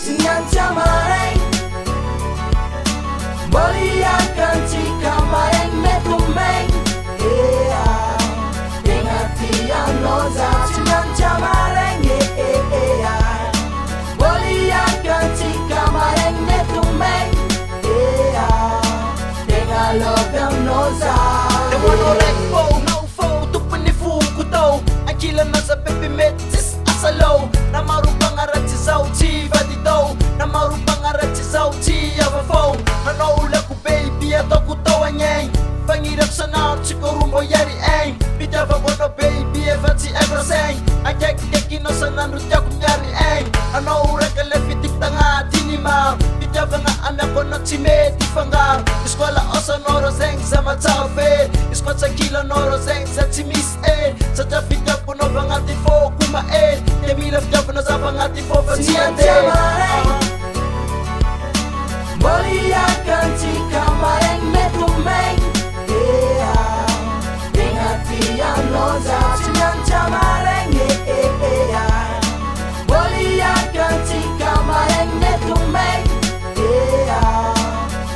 Sinyancha mareng Boliakan jika mareng metumeng Ingatian noza Sinyancha mareng Boliakan jika mareng metumeng Tengalogam noza The one who like foe, no foe, tupanifu kutaw Akila na sa baby metis asalaw Na marupang arat si Sauchi vaditaw Na marupang arat si Sauchi avafo Hanaula ko baby at ako tawanyay Pangirap sa naot sigurumbo yari ay Bitava ko no baby evat si eversay Akek-keki no sa nanrutya kunyari ay Hanaura ka lefitik tanga dinima Bitava nga anak ko no chime tifanga Eskwala osa noro zeng sa matsafe Eskwat sa kilo noro zeng sa chimis Sa tapitap ko no bangati fo kumae Temilaf tap no sa bangati fo fatiyate Sinyancha mareng Boliakan jika mareng metumeng Ingatian noza Sinyancha mareng Boliakan jika mareng metumeng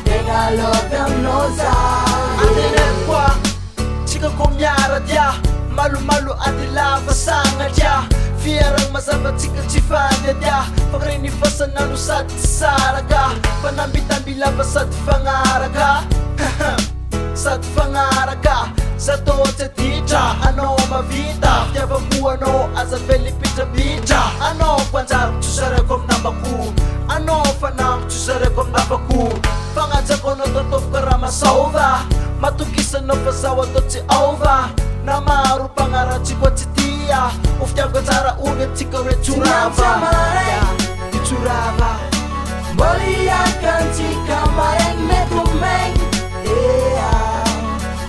Tengalogam noza Atinekwa, chika kumyara dia Malu-malu adila basanga dia Fierang masabat chika chifanya dia Pagrini fasan nalusat saraga Panambitan bila basat fangaraga Sat fangaraga Sa tote tita Ano mavita Fiava kuano asa velipita bita Ano kwanzar chusarekom nambaku Ano fanam chusarekom nambaku Pangaja kono totof karama sauva Matukisan no pasawa totsi over Namaru pangara chikwa chitia Uftiago tara uge chikore Sinyancha churava mareng Churava Boliakan jika mareng metumeng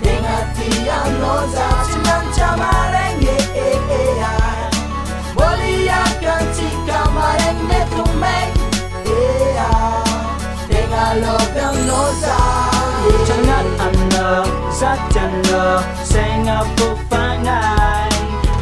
Ingatian noza Sinyancha mareng Boliakan jika mareng metumeng Tengalogam noza Jangan anda sajana Senga pupangay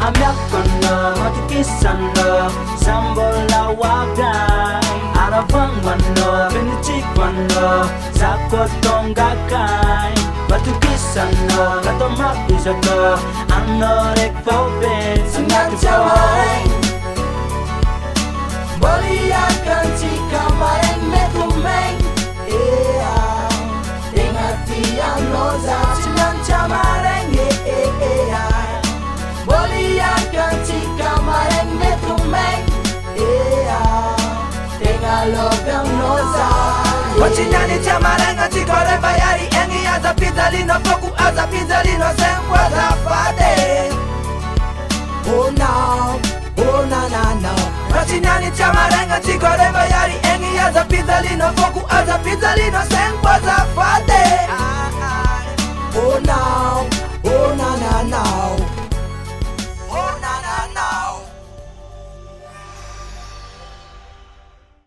Amyak kono matikisano Sambola wagay Arabang wano Binichik wano Sakot tonggakay Batukisano Katomak isako Anorek faubin Sinyancha mareng Boliakan jika mareng metumeng Ingatian noza Sinyancha mareng Boliakan jika mareng metumeng Tengalogam noza Wachinyani cha marenga chikore bayari Engi aza pizalino foku aza pizalino Sengwa zafade Oh no, oh na na no Wachinyani cha marenga chikore